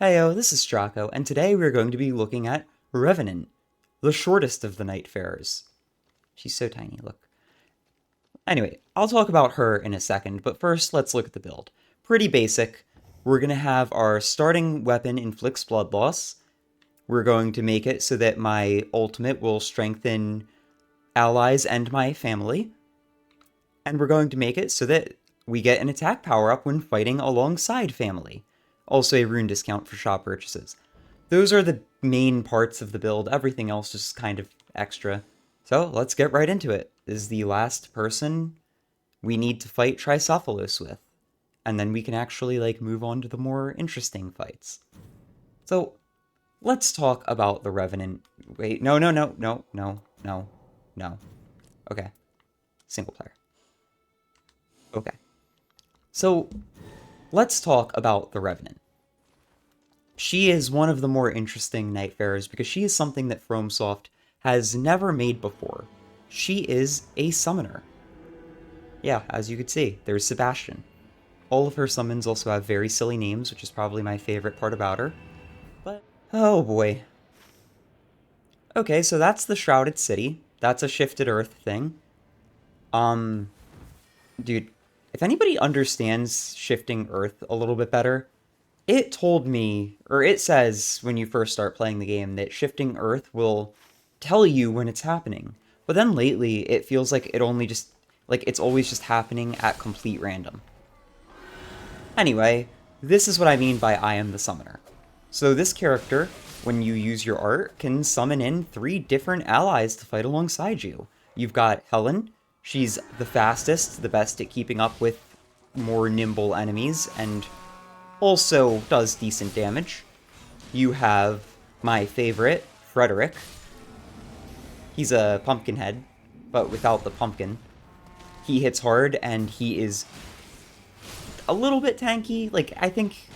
Heyo, this is Straco, and today we're going to be looking at Revenant, the shortest of the Nightfarers. She's so tiny, look. Anyway, I'll talk about her in a second, but first let's look at the build. Pretty basic. We're going to have our starting weapon inflicts blood loss. We're going to make it so that my ultimate will strengthen allies and my family. And we're going to make it so that we get an attack power-up when fighting alongside family. Also a rune discount for shop purchases. Those are the main parts of the build. Everything else is kind of extra. So let's get right into it. This is the last person we need to fight Tricephalus with. And then we can actually move on to the more interesting fights. So let's talk about the Revenant. Wait, no. Okay. Single player. Okay. So let's talk about the Revenant. She is one of the more interesting Nightfarers because she is something that FromSoft has never made before. She is a summoner. Yeah, as you could see, there's Sebastian. All of her summons also have very silly names, which is probably my favorite part about her. But, oh boy. Okay, so that's the Shrouded City. That's a Shifted Earth thing. Dude, if anybody understands Shifting Earth a little bit better, it told me, or it says when you first start playing the game, that Shifting Earth will tell you when it's happening. But then lately, it feels like it's always just happening at complete random. Anyway, this is what I mean by I am the summoner. So this character, when you use your art, can summon in 3 different allies to fight alongside you. You've got Helen. She's the fastest, the best at keeping up with more nimble enemies, and also does decent damage. You have my favorite, Frederick. He's a pumpkin head, but without the pumpkin. He hits hard, and he is a little bit tanky. I think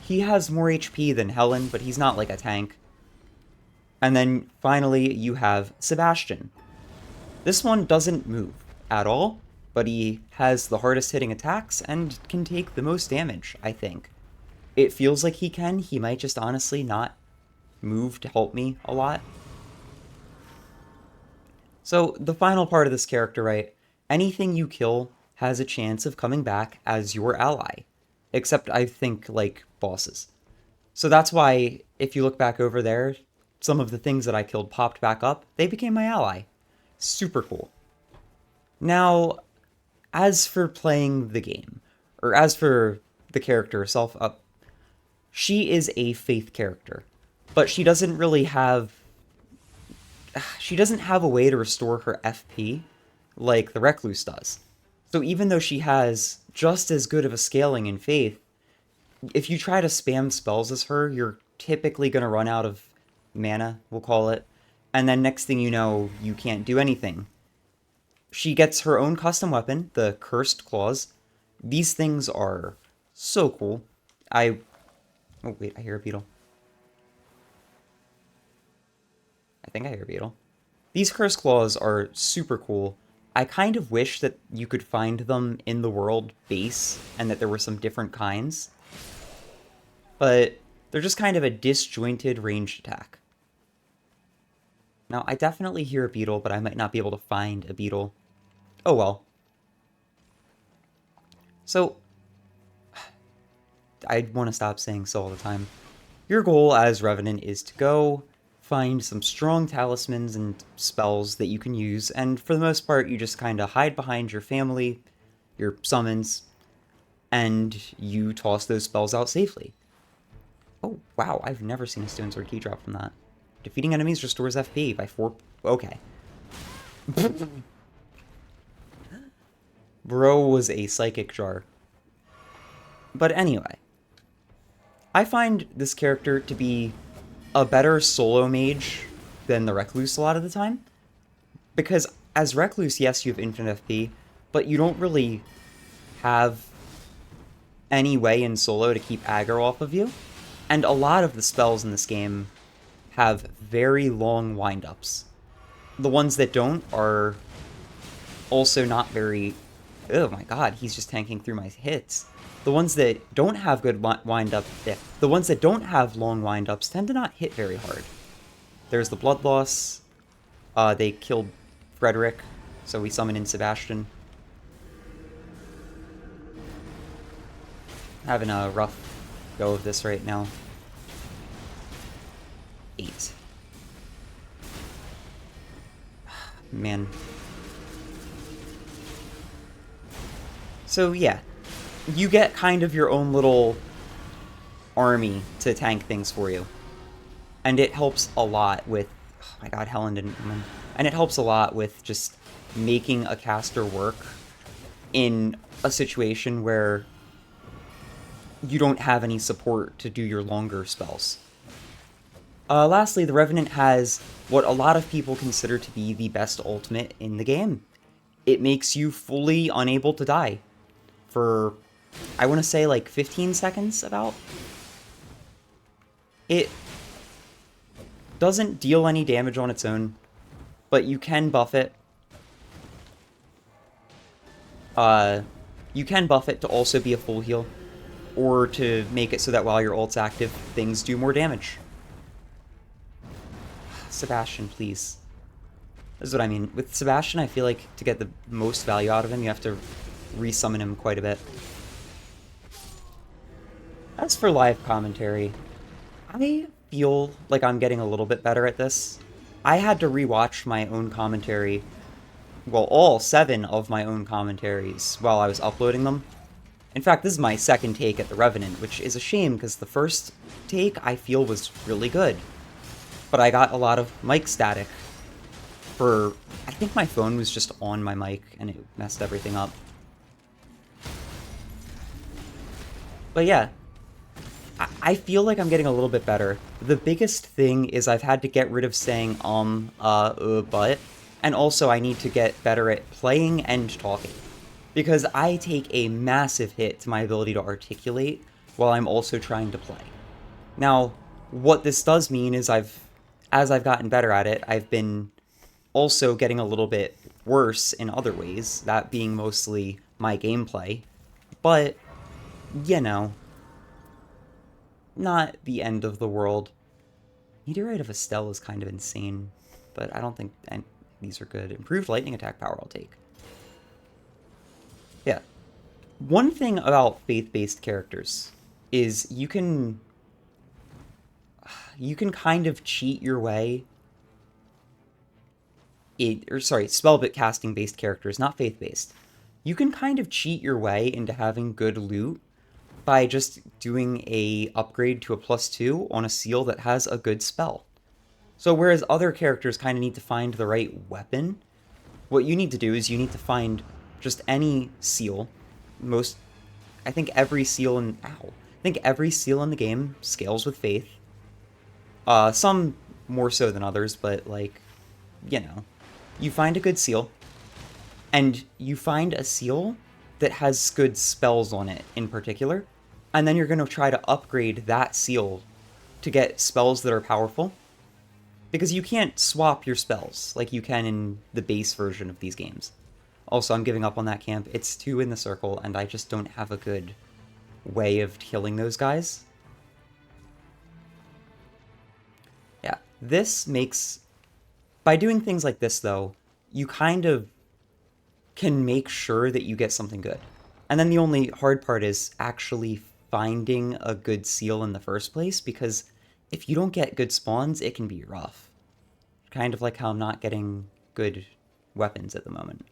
he has more HP than Helen, but he's not like a tank. And then finally, you have Sebastian. This one doesn't move at all, but he has the hardest hitting attacks and can take the most damage, I think. It feels like he can. He might just honestly not move to help me a lot. So the final part of this character, right? Anything you kill has a chance of coming back as your ally. Except I think bosses. So that's why if you look back over there, some of the things that I killed popped back up. They became my ally. Super cool. Now, as for playing the game, or as for the character herself, she is a faith character, but she doesn't have a way to restore her FP like the Recluse does. So even though she has just as good of a scaling in faith, if you try to spam spells as her, you're typically going to run out of mana, we'll call it, and then next thing you know, you can't do anything. She gets her own custom weapon, the Cursed Claws. These things are so cool. Oh wait, I hear a beetle. I think I hear a beetle. These Cursed Claws are super cool. I kind of wish that you could find them in the world base, and that there were some different kinds. But they're just kind of a disjointed ranged attack. Now, I definitely hear a beetle, but I might not be able to find a beetle. Oh well. So, I want to stop saying so all the time. Your goal as Revenant is to go find some strong talismans and spells that you can use, and for the most part, you just kind of hide behind your family, your summons, and you toss those spells out safely. Oh, wow, I've never seen a Stone Sword key drop from that. Defeating enemies restores FP by 4... Okay. Bro was a psychic jar. But anyway, I find this character to be a better solo mage than the Recluse a lot of the time. Because as Recluse, yes, you have infinite FP, but you don't really have any way in solo to keep aggro off of you. And a lot of the spells in this game have very long windups. The ones that don't are also not very... Oh my god, he's just tanking through my hits. The ones that don't have good wind-up, the ones that don't have long wind-ups tend to not hit very hard. There's the blood loss. They killed Frederick, so we summon in Sebastian. Having a rough go of this right now. 8. Man. So yeah, you get kind of your own little army to tank things for you. And it helps a lot with... Oh my god, Helen didn't come in. And it helps a lot with just making a caster work in a situation where you don't have any support to do your longer spells. Lastly, the Revenant has what a lot of people consider to be the best ultimate in the game. It makes you fully unable to die for, I want to say, like 15 seconds about. It doesn't deal any damage on its own, but you can buff it. You can buff it to also be a full heal, or to make it so that while your ult's active, things do more damage. Sebastian, please. This is what I mean. With Sebastian, I feel like to get the most value out of him, you have to resummon him quite a bit. As for live commentary, I feel like I'm getting a little bit better at this. I had to rewatch my own commentary, well, all 7 of my own commentaries while I was uploading them. In fact, this is my second take at the Revenant, which is a shame because the first take I feel was really good. But I got a lot of mic static for... I think my phone was just on my mic and it messed everything up. But yeah, I feel like I'm getting a little bit better. The biggest thing is I've had to get rid of saying but, and also I need to get better at playing and talking. Because I take a massive hit to my ability to articulate while I'm also trying to play. Now, what this does mean is as I've gotten better at it, I've been also getting a little bit worse in other ways, that being mostly my gameplay. But, you know, not the end of the world. Meteorite of Estelle is kind of insane, but I don't think these are good. Improved lightning attack power I'll take. Yeah. One thing about faith-based characters is you can kind of cheat your way... spell-bit casting-based characters, not faith-based. You can kind of cheat your way into having good loot by just doing a upgrade to a +2 on a seal that has a good spell. So whereas other characters kind of need to find the right weapon, what you need to do is you need to find just any seal. I think every seal in the game scales with faith. Some more so than others, but like, you know, you find a good seal, and you find a seal that has good spells on it in particular, and then you're going to try to upgrade that seal to get spells that are powerful, because you can't swap your spells like you can in the base version of these games. Also, I'm giving up on that camp. It's 2 in the circle, and I just don't have a good way of killing those guys. Yeah, this makes... By doing things like this, though, you kind of can make sure that you get something good. And then the only hard part is actually finding a good seal in the first place, because if you don't get good spawns, it can be rough. Kind of like how I'm not getting good weapons at the moment.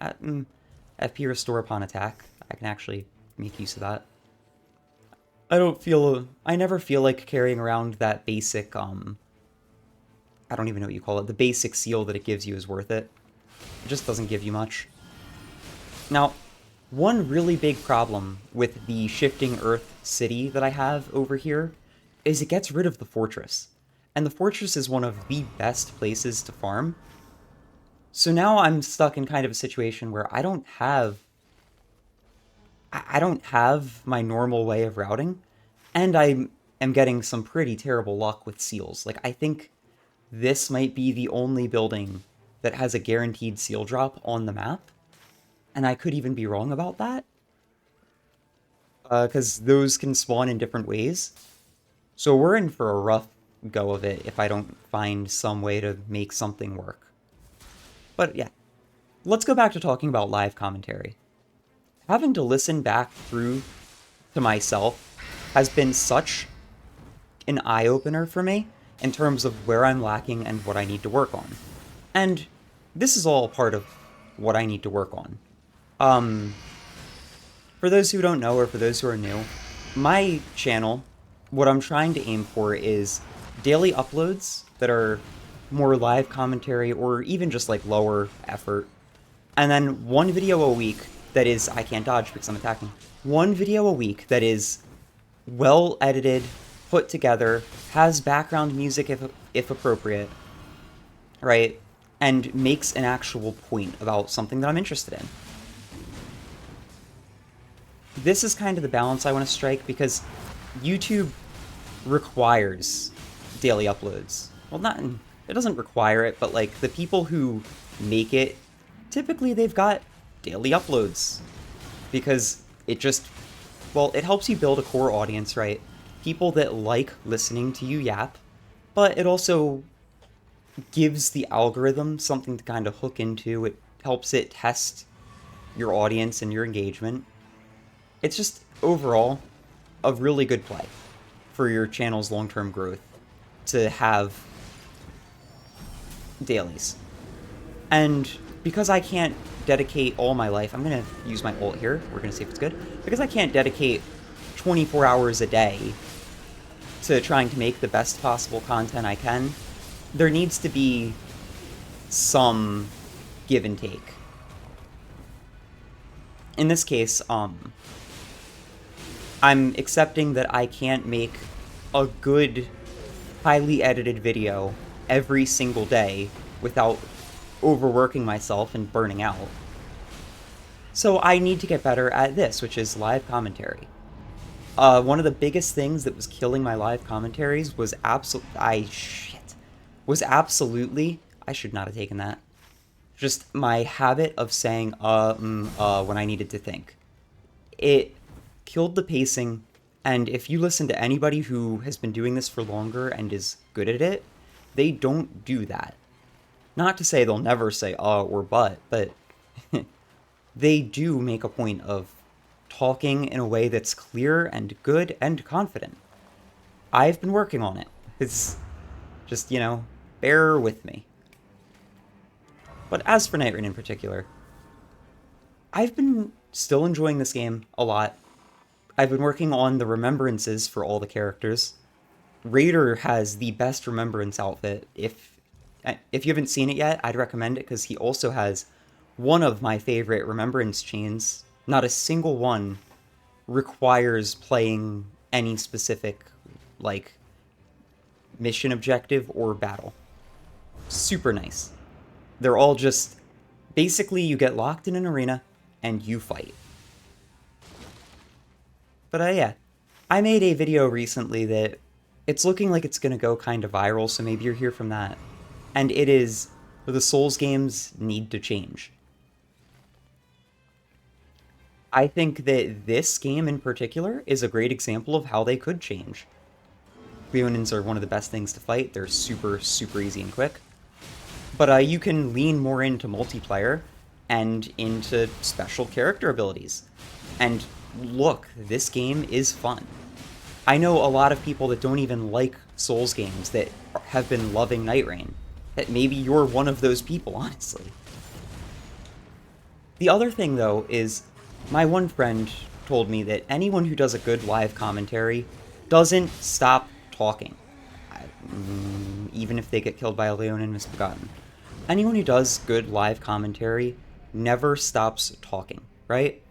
FP Restore upon attack. I can actually make use of that. I never feel like carrying around that basic, I don't even know what you call it. The basic seal that it gives you is worth it. It just doesn't give you much. Now, one really big problem with the Shifting Earth city that I have over here is it gets rid of the fortress. And the fortress is one of the best places to farm. So now I'm stuck in kind of a situation where I don't have my normal way of routing, and I am getting some pretty terrible luck with seals. Like, I think this might be the only building that has a guaranteed seal drop on the map, and I could even be wrong about that. because those can spawn in different ways. So we're in for a rough go of it if I don't find some way to make something work. But yeah, let's go back to talking about live commentary. Having to listen back through to myself has been such an eye-opener for me in terms of where I'm lacking and what I need to work on. And this is all part of what I need to work on. Um, for those who don't know or for those who are new, my channel, what I'm trying to aim for is daily uploads that are more live commentary or even just like lower effort. And then one video a week that is, I can't dodge because I'm attacking. One video a week that is well edited, put together, has background music if appropriate, right? And makes an actual point about something that I'm interested in. This is kind of the balance I want to strike because YouTube requires daily uploads. Well, not it doesn't require it, but like the people who make it, typically they've got daily uploads because it just, well, it helps you build a core audience, right? People that like listening to you yap, but it also gives the algorithm something to kind of hook into. It helps it test your audience and your engagement. It's just overall a really good play for your channel's long-term growth to have dailies. And because I can't dedicate all my life, I'm going to use my ult here, we're going to see if it's good, because I can't dedicate 24 hours a day to trying to make the best possible content I can, there needs to be some give and take. In this case, I'm accepting that I can't make a good, highly edited video every single day without overworking myself and burning out. So I need to get better at this, which is live commentary. One of the biggest things that was killing my live commentaries was absolutely, I should not have taken that, just my habit of saying when I needed to think. It killed the pacing, and if you listen to anybody who has been doing this for longer and is good at it, they don't do that. Not to say they'll never say or but they do make a point of talking in a way that's clear and good and confident. I've been working on it. It's just, bear with me. But as for Nightreign in particular, I've been still enjoying this game a lot. I've been working on the remembrances for all the characters. Raider has the best remembrance outfit. If you haven't seen it yet, I'd recommend it because he also has one of my favorite remembrance chains. Not a single one requires playing any specific, like, mission objective or battle. Super nice. They're all just, basically you get locked in an arena and you fight. But yeah, I made a video recently that it's looking like it's going to go kind of viral, so maybe you're here from that. And it is, the Souls games need to change. I think that this game in particular is a great example of how they could change. Leonins are one of the best things to fight. They're super, super easy and quick. But you can lean more into multiplayer and into special character abilities. And look, this game is fun. I know a lot of people that don't even like Souls games that have been loving Nightreign. That maybe you're one of those people, honestly. The other thing, though, is my one friend told me that anyone who does a good live commentary doesn't stop talking. Even if they get killed by a Leonin Misbegotten. Anyone who does good live commentary never stops talking, right?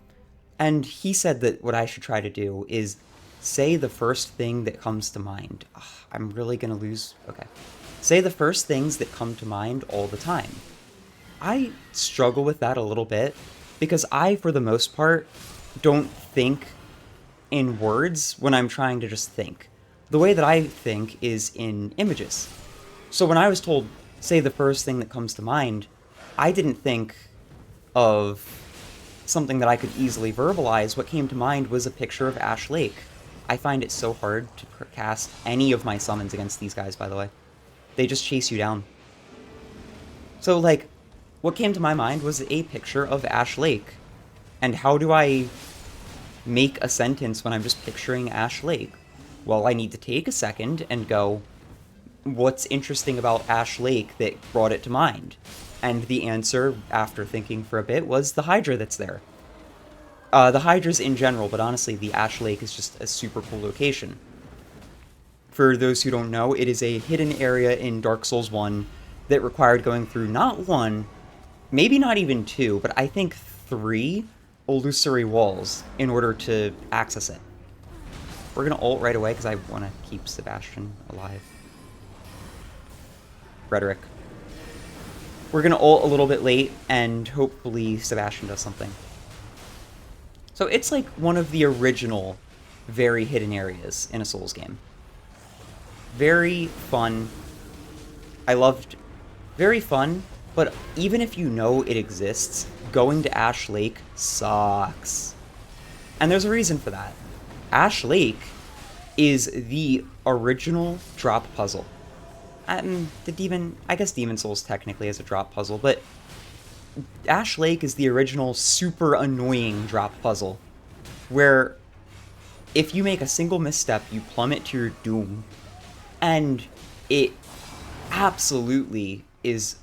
And he said that what I should try to do is say the first thing that comes to mind. Ugh, I'm really gonna lose. Okay. Say the first things that come to mind all the time. I struggle with that a little bit because I, for the most part, don't think in words when I'm trying to just think. The way that I think is in images. So when I was told, say the first thing that comes to mind, I didn't think of something that I could easily verbalize, what came to mind was a picture of Ash Lake. I find it so hard to cast any of my summons against these guys, by the way. They just chase you down. So, like, what came to my mind was a picture of Ash Lake. And how do I make a sentence when I'm just picturing Ash Lake? Well, I need to take a second and go, what's interesting about Ash Lake that brought it to mind? And the answer, after thinking for a bit, was the Hydra that's there. The Hydras in general, but honestly, the Ash Lake is just a super cool location. For those who don't know, it is a hidden area in Dark Souls 1 that required going through not one, maybe not even two, but I think 3 illusory walls in order to access it. We're going to ult right away because I want to keep Sebastian alive. Frederick. We're going to ult a little bit late, and hopefully Sebastian does something. So it's like one of the original very hidden areas in a Souls game. Very fun. I loved... Very fun, but even if you know it exists, going to Ash Lake sucks. And there's a reason for that. Ash Lake is the original drop puzzle. I guess Demon Souls technically is a drop puzzle, but Ash Lake is the original super annoying drop puzzle, where if you make a single misstep, you plummet to your doom. And it absolutely is...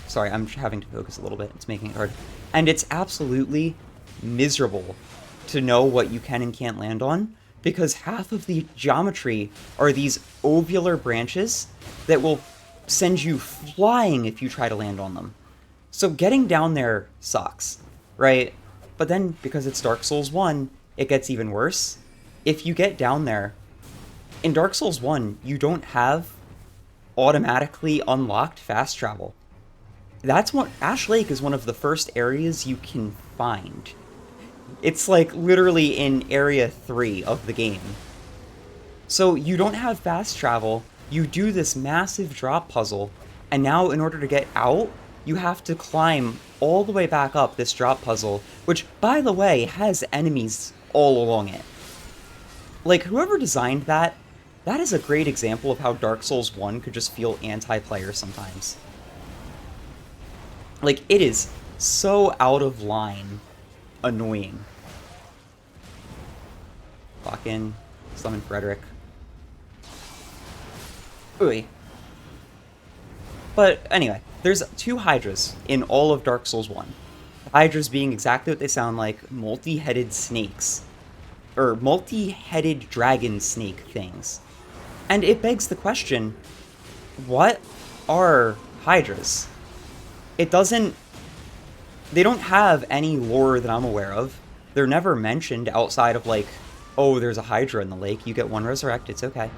Sorry, I'm having to focus a little bit. It's making it hard. And it's absolutely miserable to know what you can and can't land on, because half of the geometry are these ovular branches that will send you flying if you try to land on them. So getting down there sucks, right? But then, because it's Dark Souls 1, it gets even worse. If you get down there, in Dark Souls 1, you don't have automatically unlocked fast travel. That's what Ash Lake is one of the first areas you can find. It's like literally in area 3 of the game. So you don't have fast travel, you do this massive drop puzzle, and now in order to get out, you have to climb all the way back up this drop puzzle, which, by the way, has enemies all along it. Like, whoever designed that, that is a great example of how Dark Souls 1 could just feel anti-player sometimes. Like, it is so out of line annoying. Lock in, summon Frederick. Ooey. But anyway, there's 2 Hydras in all of Dark Souls 1. The Hydras being exactly what they sound like, multi-headed snakes. Or multi-headed dragon snake things. And it begs the question, what are Hydras? It doesn't... They don't have any lore that I'm aware of. They're never mentioned outside of, like, oh, there's a Hydra in the lake, you get 1 resurrect, it's okay.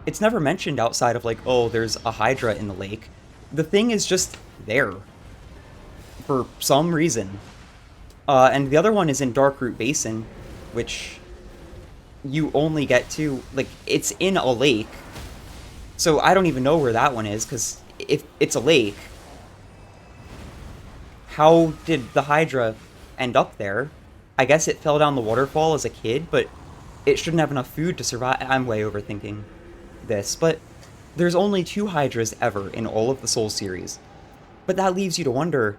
It's never mentioned outside of, like, oh, there's a Hydra in the lake. The thing is just there. For some reason. And the other one is in Darkroot Basin, which you only get to, like, it's in a lake. So I don't even know where that one is, because if it's a lake, how did the Hydra end up there? I guess it fell down the waterfall as a kid, but it shouldn't have enough food to survive. I'm way overthinking this, but there's only 2 Hydras ever in all of the Souls series. But that leaves you to wonder,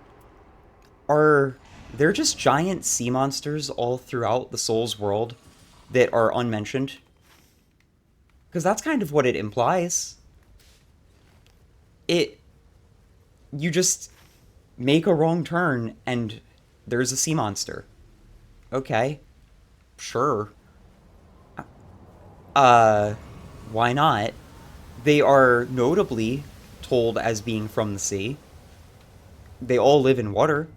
are there just giant sea monsters all throughout the Souls world that are unmentioned? Because that's kind of what it implies. You just make a wrong turn and there's a sea monster. Okay. Sure. Why not? They are notably told as being from the sea. They all live in water.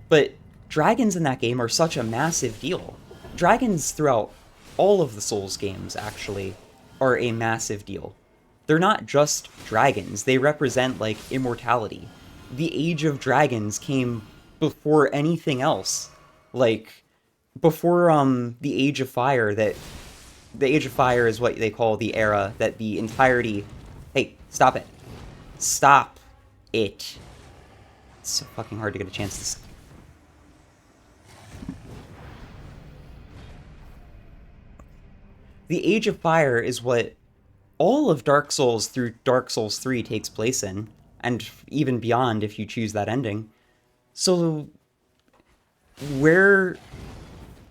But dragons in that game are such a massive deal. Dragons throughout all of the Souls games, actually, are a massive deal. They're not just dragons. They represent, like, immortality. The Age of Dragons came before anything else. Like, before, the Age of Fire, that... The Age of Fire is what they call the era that the entirety... Hey, stop it. Stop it. It's so fucking hard to get a chance to... The Age of Fire is what all of Dark Souls through Dark Souls 3 takes place in, and even beyond if you choose that ending. So, where.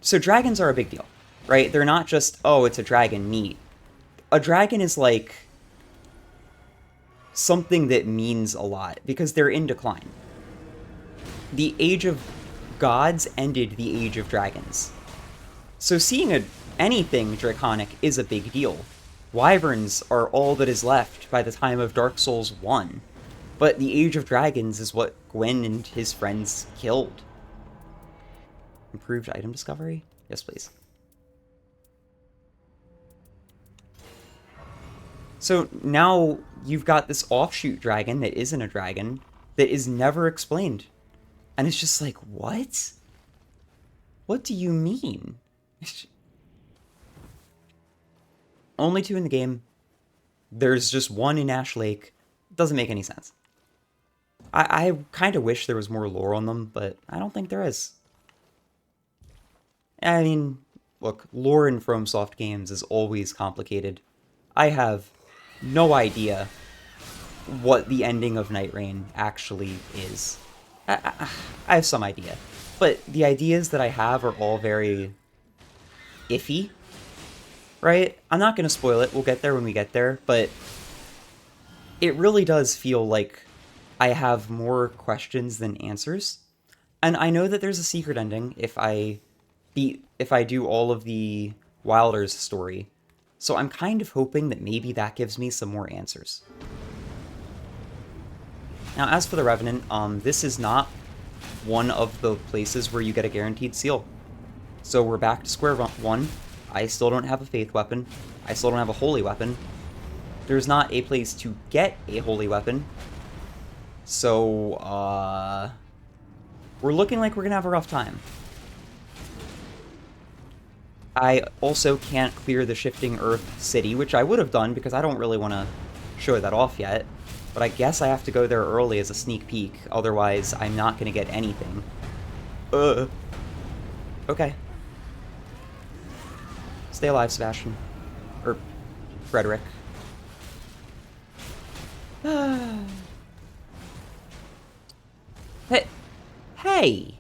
So, dragons are a big deal, right? They're not just, oh, it's a dragon, neat. A dragon is like something that means a lot because they're in decline. The Age of Gods ended the Age of Dragons. So anything draconic is a big deal. Wyverns are all that is left by the time of Dark Souls 1. But the Age of Dragons is what Gwyn and his friends killed. Improved item discovery? Yes, please. So now you've got this offshoot dragon that isn't a dragon that is never explained. And it's just like, what? What do you mean? Only 2 in the game. There's just 1 in Ash Lake. Doesn't make any sense. I kind of wish there was more lore on them, but I don't think there is. I mean, look, lore in FromSoft games is always complicated. I have no idea what the ending of Nightreign actually is. I have some idea, but the ideas that I have are all very iffy, right? I'm not going to spoil it, we'll get there when we get there, but it really does feel like I have more questions than answers. And I know that there's a secret ending if I do all of the Wilder's story, so I'm kind of hoping that maybe that gives me some more answers. Now, as for the Revenant, this is not one of the places where you get a guaranteed seal. So we're back to square one. I still don't have a faith weapon. I still don't have a holy weapon. There's not a place to get a holy weapon. So, we're looking like we're gonna have a rough time. I also can't clear the Shifting Earth city, which I would have done because I don't really want to show that off yet. But I guess I have to go there early as a sneak peek, otherwise I'm not going to get anything. Okay. Stay alive, Sebastian. Or Frederick. Hey!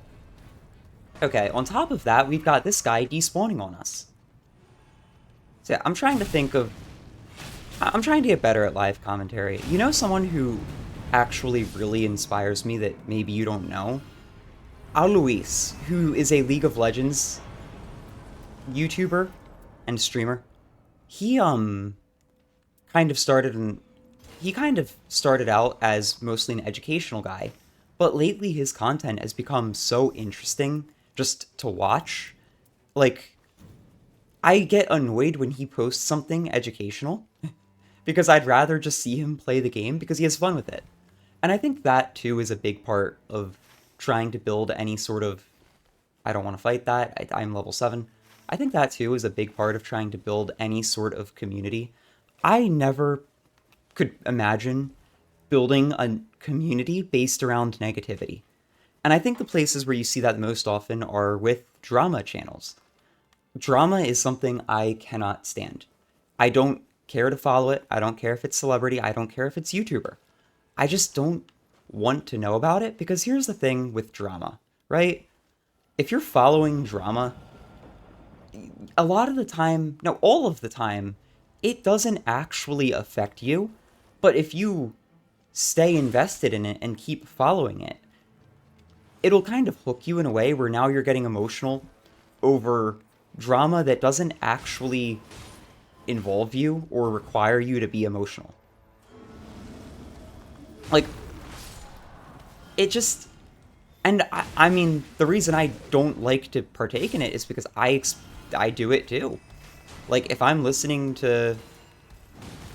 Okay, on top of that, we've got this guy despawning on us. So yeah, I'm trying to get better at live commentary. You know someone who actually really inspires me that maybe you don't know? Alois, who is a League of Legends YouTuber and streamer. He kind of started out as mostly an educational guy, but lately his content has become so interesting just to watch. Like, I get annoyed when he posts something educational because I'd rather just see him play the game because he has fun with it. And I think that too is a big part of trying to build any sort of, I don't want to fight that, I'm level 7. I think that too is a big part of trying to build any sort of community. I never could imagine building a community based around negativity. And I think the places where you see that most often are with drama channels. Drama is something I cannot stand. I don't care to follow it. I don't care if it's celebrity. I don't care if it's YouTuber. I just don't want to know about it because here's the thing with drama, right? If you're following drama, a lot of the time, no, all of the time, it doesn't actually affect you. But if you stay invested in it and keep following it, it'll kind of hook you in a way where now you're getting emotional over drama that doesn't actually involve you or require you to be emotional. Like, it just... And I mean, the reason I don't like to partake in it is because I do it too. Like, if I'm listening to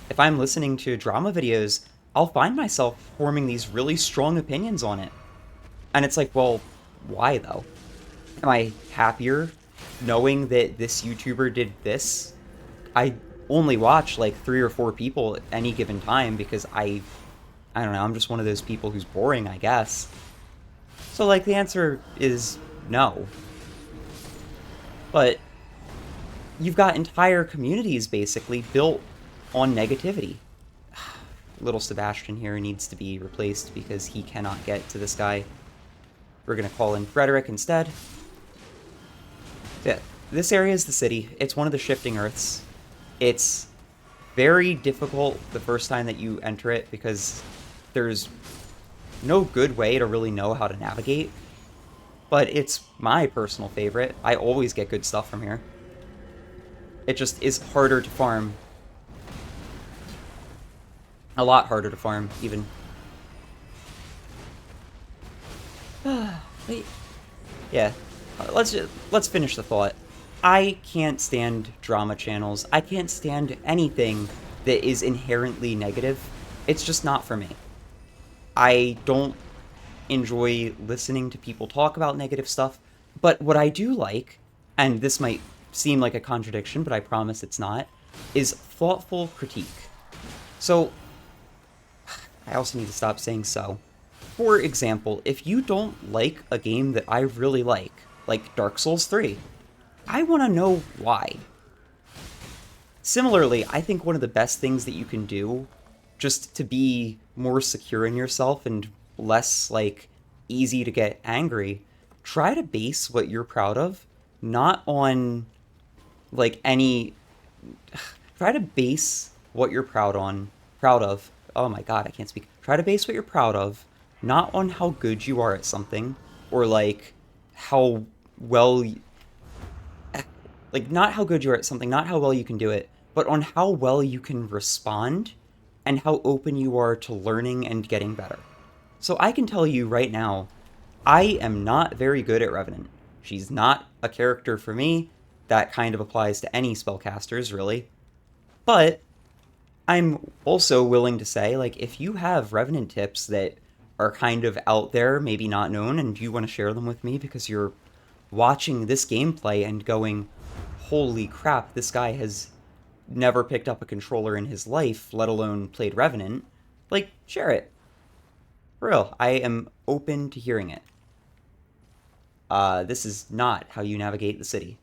drama videos, I'll find myself forming these really strong opinions on it. And it's like, well, why though? Am I happier knowing that this YouTuber did this? I only watch like 3 or 4 people at any given time because I don't know, I'm just one of those people who's boring, I guess. So like the answer is no. But you've got entire communities basically built on negativity. Little Sebastian here needs to be replaced because he cannot get to this guy. We're going to call in Frederick instead. Yeah, this area is the city. It's one of the shifting earths. It's very difficult the first time that you enter it because there's no good way to really know how to navigate. But it's my personal favorite. I always get good stuff from here. It just is harder to farm. A lot harder to farm, even. Wait. Yeah. Let's finish the thought. I can't stand drama channels. I can't stand anything that is inherently negative. It's just not for me. I don't enjoy listening to people talk about negative stuff, but what I do like, and this might seem like a contradiction, but I promise it's not, is thoughtful critique. So, I also need to stop saying so. For example, if you don't like a game that I really like Dark Souls 3, I want to know why. Similarly, I think one of the best things that you can do, just to be more secure in yourself and less, like, easy to get angry, try to base what you're proud of, not on, like, any... Try to base what you're proud of. Oh my god, I can't speak. Try to base what you're proud of, not on how good you are at something, or, like, how well... Like, not how good you are at something, not how well you can do it, but on how well you can respond, and how open you are to learning and getting better. So I can tell you right now, I am not very good at Revenant. She's not a character for me. That kind of applies to any spellcasters, really. But I'm also willing to say, like, if you have Revenant tips that are kind of out there, maybe not known, and you want to share them with me because you're watching this gameplay and going, holy crap, this guy has never picked up a controller in his life, let alone played Revenant, like, share it. For real, I am open to hearing it. This is not how you navigate the city.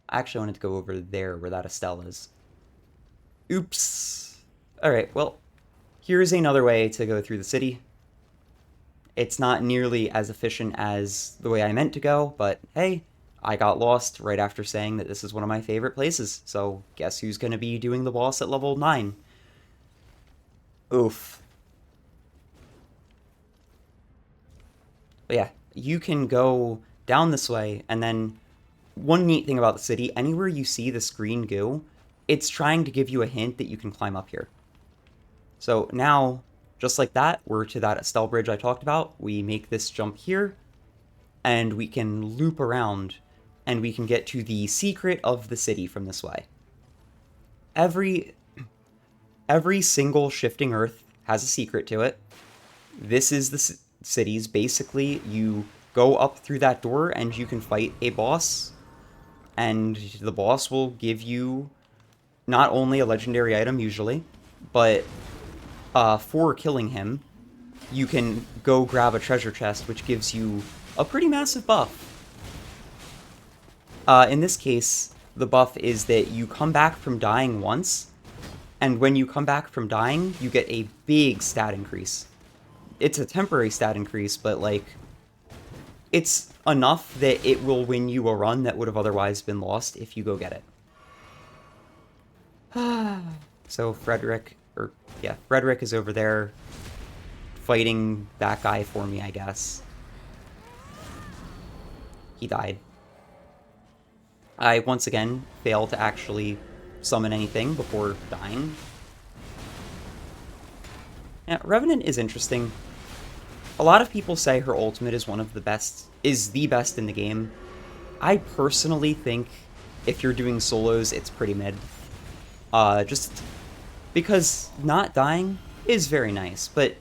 I actually wanted to go over there where that Estelle is. Oops. Alright, well, here's another way to go through the city. It's not nearly as efficient as the way I meant to go, but hey, I got lost right after saying that this is one of my favorite places, so guess who's going to be doing the boss at level 9? Oof. But yeah, you can go down this way, and then one neat thing about the city, anywhere you see this green goo, it's trying to give you a hint that you can climb up here. So now, just like that, we're to that Estelle bridge I talked about. We make this jump here, and we can loop around, and we can get to the secret of the city from this way. Every single shifting earth has a secret to it. This is the city's. Basically, you go up through that door, and you can fight a boss, and the boss will give you not only a legendary item, usually, but for killing him, you can go grab a treasure chest, which gives you a pretty massive buff. In this case, the buff is that you come back from dying once, and when you come back from dying, you get a big stat increase. It's a temporary stat increase, but, like, it's enough that it will win you a run that would have otherwise been lost if you go get it. So Frederick is over there fighting that guy for me, I guess. He died. I, once again, failed to actually summon anything before dying. Yeah, Revenant is interesting. A lot of people say her ultimate is the best in the game. I personally think if you're doing solos, it's pretty mid. Just because not dying is very nice, but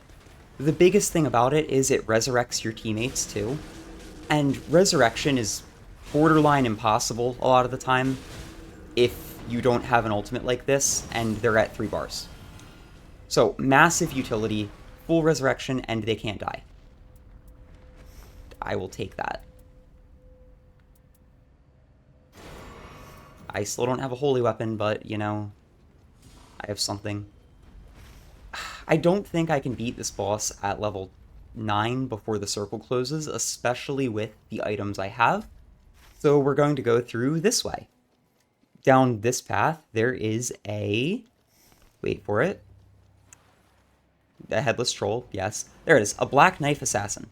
the biggest thing about it is it resurrects your teammates too. And resurrection is borderline impossible a lot of the time if you don't have an ultimate like this and they're at 3 bars. So, massive utility, full resurrection, and they can't die. I will take that. I still don't have a holy weapon, but, you know, I have something. I don't think I can beat this boss at level 9 before the circle closes, especially with the items I have. So we're going to go through this way. Down this path, there is a... Wait for it. The headless troll, yes. There it is, a black knife assassin.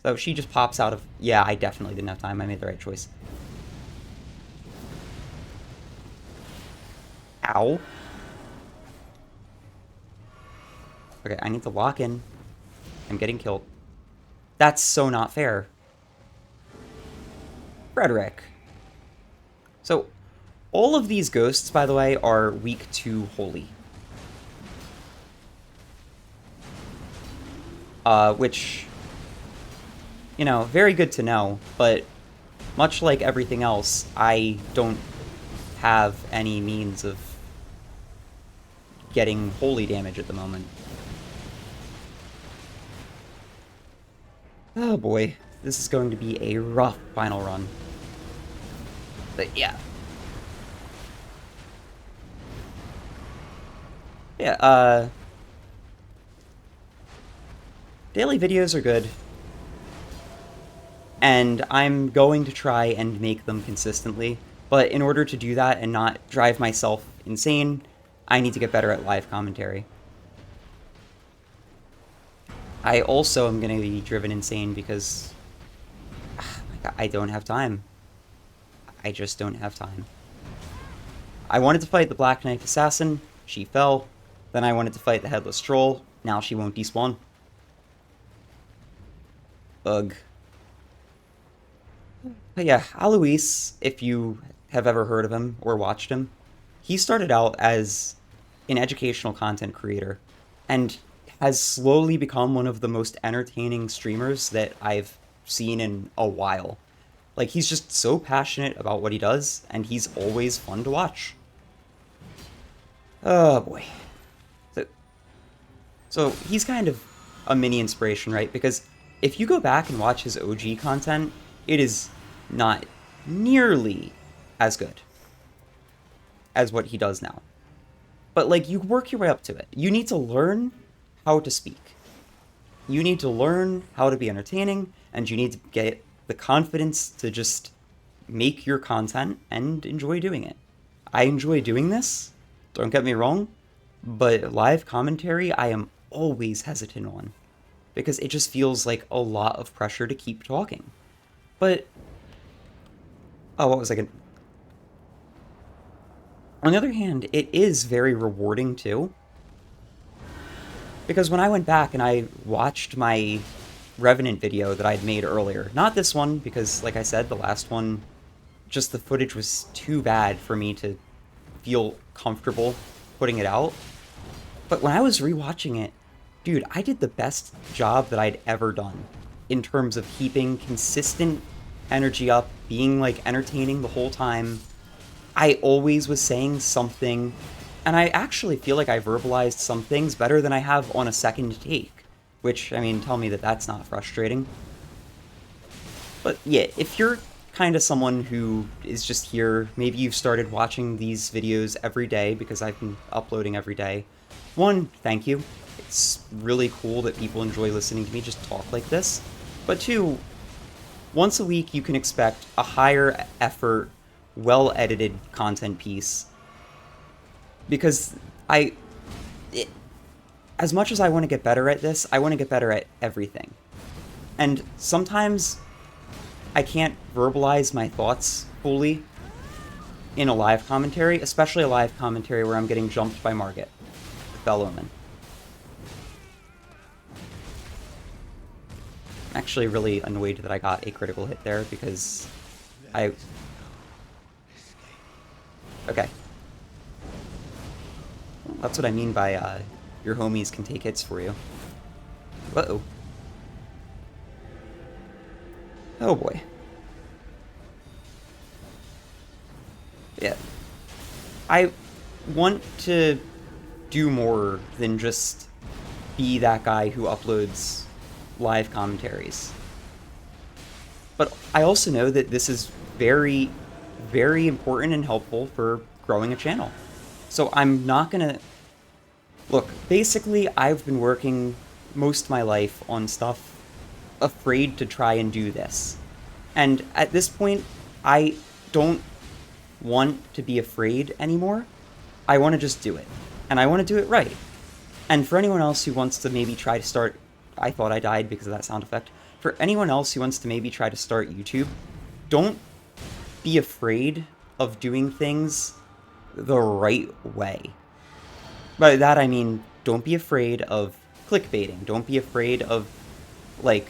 So she just pops out of... Yeah, I definitely didn't have time. I made the right choice. Ow. Okay, I need to lock in. I'm getting killed. That's so not fair. Frederick. So, all of these ghosts, by the way, are weak to holy. Which, you know, very good to know, but much like everything else, I don't have any means of getting holy damage at the moment. Oh boy, this is going to be a rough final run. But yeah. Yeah, daily videos are good. And I'm going to try and make them consistently. But in order to do that and not drive myself insane, I need to get better at live commentary. I also am going to be driven insane because I don't have time. I just don't have time. I wanted to fight the Black Knife Assassin. She fell. Then I wanted to fight the Headless Troll. Now she won't despawn. Ugh. But yeah, Alois, if you have ever heard of him or watched him, he started out as an educational content creator and has slowly become one of the most entertaining streamers that I've seen in a while. Like, he's just so passionate about what he does, and he's always fun to watch. Oh boy. So he's kind of a mini inspiration, right? Because if you go back and watch his OG content, it is not nearly as good as what he does now. But, like, you work your way up to it. You need to learn how to speak. You need to learn how to be entertaining, and you need to get the confidence to just make your content and enjoy doing it. I enjoy doing this, don't get me wrong, but live commentary I am always hesitant on, because it just feels like a lot of pressure to keep talking. But, oh, what was I gonna... On the other hand, it is very rewarding too, because when I went back and I watched my Revenant video that I'd made earlier, not this one, because like I said, the last one, just the footage was too bad for me to feel comfortable putting it out. But when I was rewatching it, dude, I did the best job that I'd ever done in terms of keeping consistent energy up, being like entertaining the whole time. I always was saying something, and I actually feel like I verbalized some things better than I have on a second take, which, I mean, tell me that that's not frustrating. But yeah, if you're kind of someone who is just here, maybe you've started watching these videos every day because I've been uploading every day. One, thank you. It's really cool that people enjoy listening to me just talk like this. But two, once a week you can expect a higher effort, well-edited content piece. Because as much as I want to get better at this, I want to get better at everything. And sometimes I can't verbalize my thoughts fully in a live commentary, especially a live commentary where I'm getting jumped by Margit, the Bellowman. I'm actually really annoyed that I got a critical hit there because Okay. That's what I mean by, your homies can take hits for you. Uh-oh. Oh boy. Yeah. I want to do more than just be that guy who uploads live commentaries. But I also know that this is very very important and helpful for growing a channel. So I'm not gonna... Look, basically, I've been working most of my life on stuff afraid to try and do this. And at this point, I don't want to be afraid anymore. I want to just do it. And I want to do it right. And for anyone else who wants to maybe try to start... I thought I died because of that sound effect. For anyone else who wants to maybe try to start YouTube, don't be afraid of doing things the right way. By that I mean, don't be afraid of clickbaiting. Don't be afraid of, like,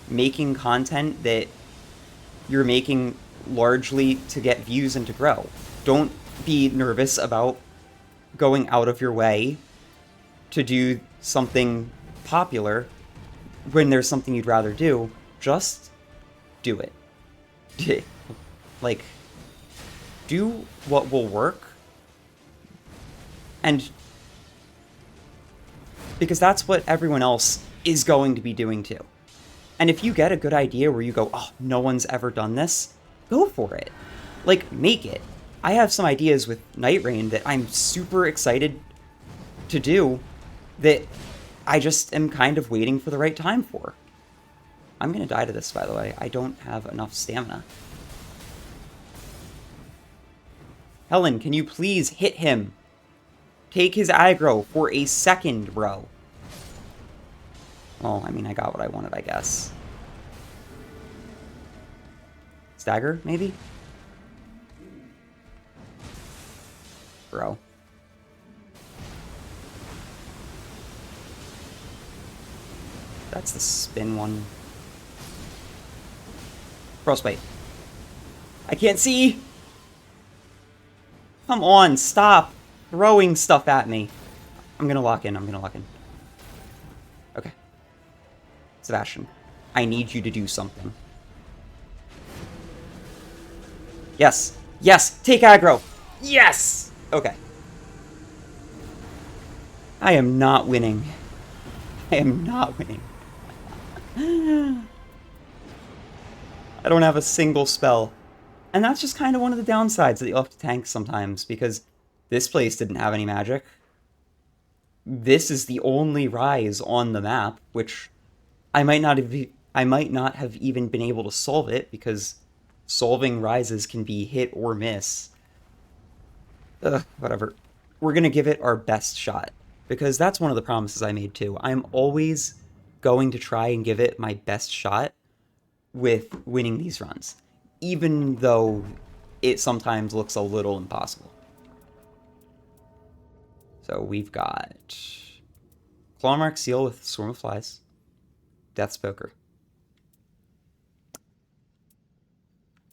making content that you're making largely to get views and to grow. Don't be nervous about going out of your way to do something popular when there's something you'd rather do. Just do it. Like, do what will work. And because that's what everyone else is going to be doing too. And if you get a good idea where you go, oh, no one's ever done this, go for it. Like, make it. I have some ideas with Nightreign that I'm super excited to do that I just am kind of waiting for the right time for. I'm gonna die to this, by the way. I don't have enough stamina. Helen, can you please hit him? Take his aggro for a second, bro. Well, I mean, I got what I wanted, I guess. Stagger, maybe? Bro. That's the spin one. Frostbite. I can't see! Come on, stop throwing stuff at me. I'm gonna lock in, Okay. Sebastian, I need you to do something. Yes! Yes! Take aggro! Yes! Okay. I am not winning. I am not winning. I don't have a single spell. And that's just kind of one of the downsides that you'll have to tank sometimes, because this place didn't have any magic. This is the only rise on the map, which I might not have even been able to solve it, because solving rises can be hit or miss. Ugh, whatever. We're gonna give it our best shot, because that's one of the promises I made too. I'm always going to try and give it my best shot with winning these runs, even though it sometimes looks a little impossible. So we've got Clawmark Seal with Swarm of Flies, Death's Poker,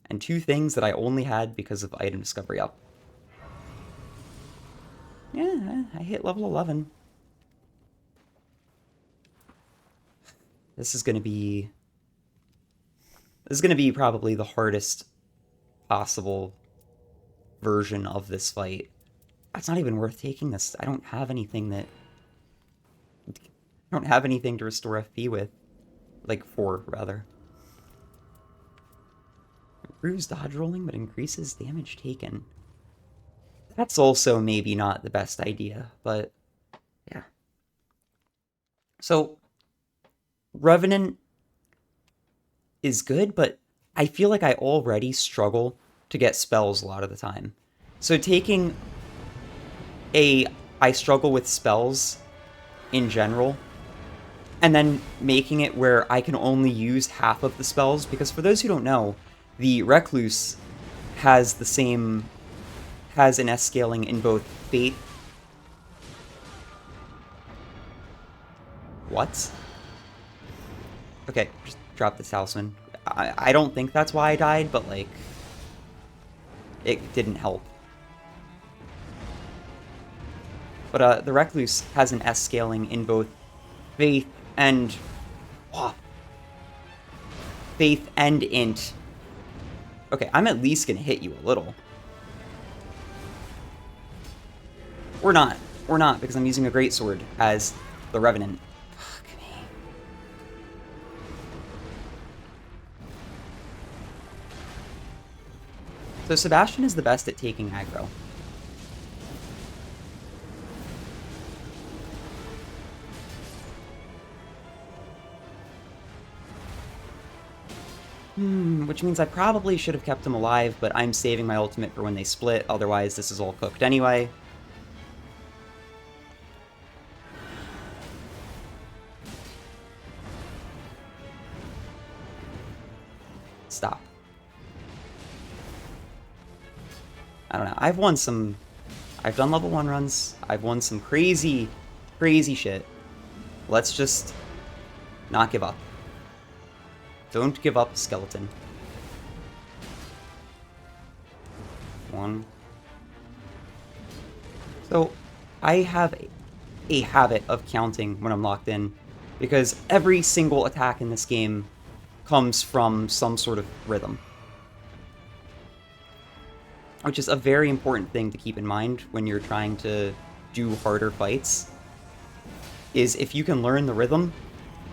and two things that I only had because of item discovery up. Yeah, I hit level 11. This is gonna be probably the hardest possible version of this fight. It's not even worth taking this. I don't have anything to restore FP with. Like 4, rather. Improves dodge rolling, but increases damage taken. That's also maybe not the best idea, but yeah. So, Revenant is good, but I feel like I already struggle to get spells a lot of the time. So taking I struggle with spells in general, and then making it where I can only use half of the spells, because for those who don't know, the Recluse has an S scaling in both Fate... What? Okay, just drop this talisman. I don't think that's why I died, but, like, it didn't help. But the Recluse has an S scaling in both Faith and... Faith and Int. Okay, I'm at least gonna hit you a little. Or not. Or not, because I'm using a greatsword as the Revenant. Fuck me. So Sebastian is the best at taking aggro. Which means I probably should have kept him alive, but I'm saving my ultimate for when they split, otherwise this is all cooked anyway. Stop. I don't know. I've done level 1 runs. I've won some crazy, crazy shit. Let's just not give up. Don't give up, skeleton. 1. So, I have a habit of counting when I'm locked in, because every single attack in this game comes from some sort of rhythm. Which is a very important thing to keep in mind when you're trying to do harder fights, is if you can learn the rhythm,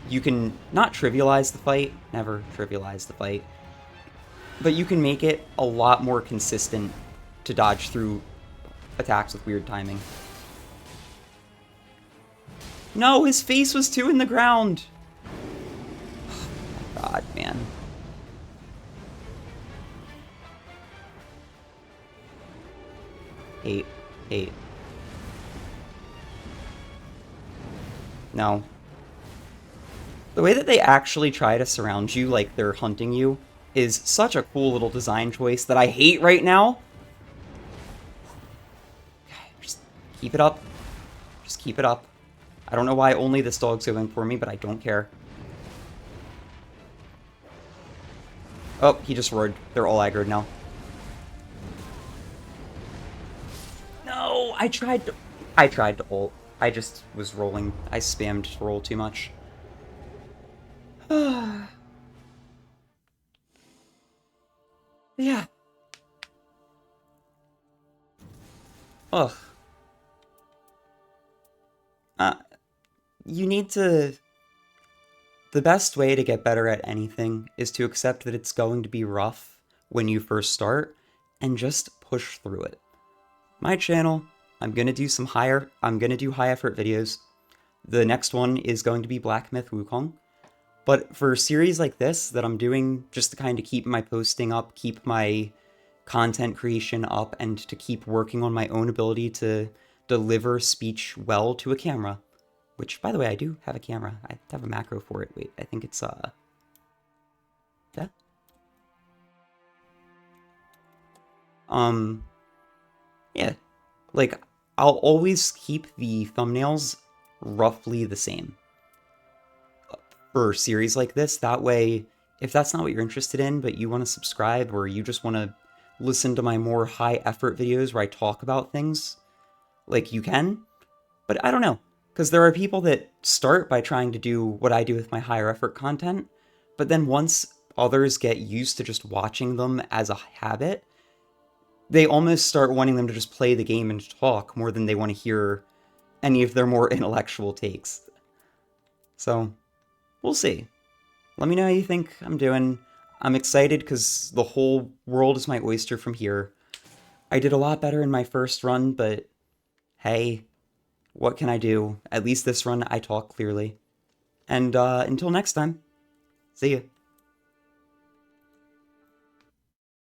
you can not trivialize the fight, never trivialize the fight, but you can make it a lot more consistent to dodge through attacks with weird timing. No, his face was too in the ground! Oh my god, man. Eight. No. The way that they actually try to surround you like they're hunting you is such a cool little design choice that I hate right now. Just keep it up. Just keep it up. I don't know why only this dog's going for me, but I don't care. Oh, he just roared. They're all aggroed now. No, I tried to ult. I just was rolling. I spammed to roll too much. Yeah. Ugh. You need to... The best way to get better at anything is to accept that it's going to be rough when you first start, and just push through it. My channel, I'm gonna do high effort videos. The next one is going to be Black Myth Wukong. But for a series like this that I'm doing just to kind of keep my posting up, keep my content creation up, and to keep working on my own ability to deliver speech well to a camera, which, by the way, I do have a camera. I have a macro for it. Wait, I think it's, yeah? Yeah. Like, I'll always keep the thumbnails roughly the same for a series like this. That way, if that's not what you're interested in, but you want to subscribe, or you just want to listen to my more high-effort videos where I talk about things, like, you can. But I don't know. Because there are people that start by trying to do what I do with my higher effort content, but then once others get used to just watching them as a habit, they almost start wanting them to just play the game and talk more than they want to hear any of their more intellectual takes. So, we'll see. Let me know how you think I'm doing. I'm excited because the whole world is my oyster from here. I did a lot better in my first run, but hey, what can I do? At least this run, I talk clearly. And until next time, see ya.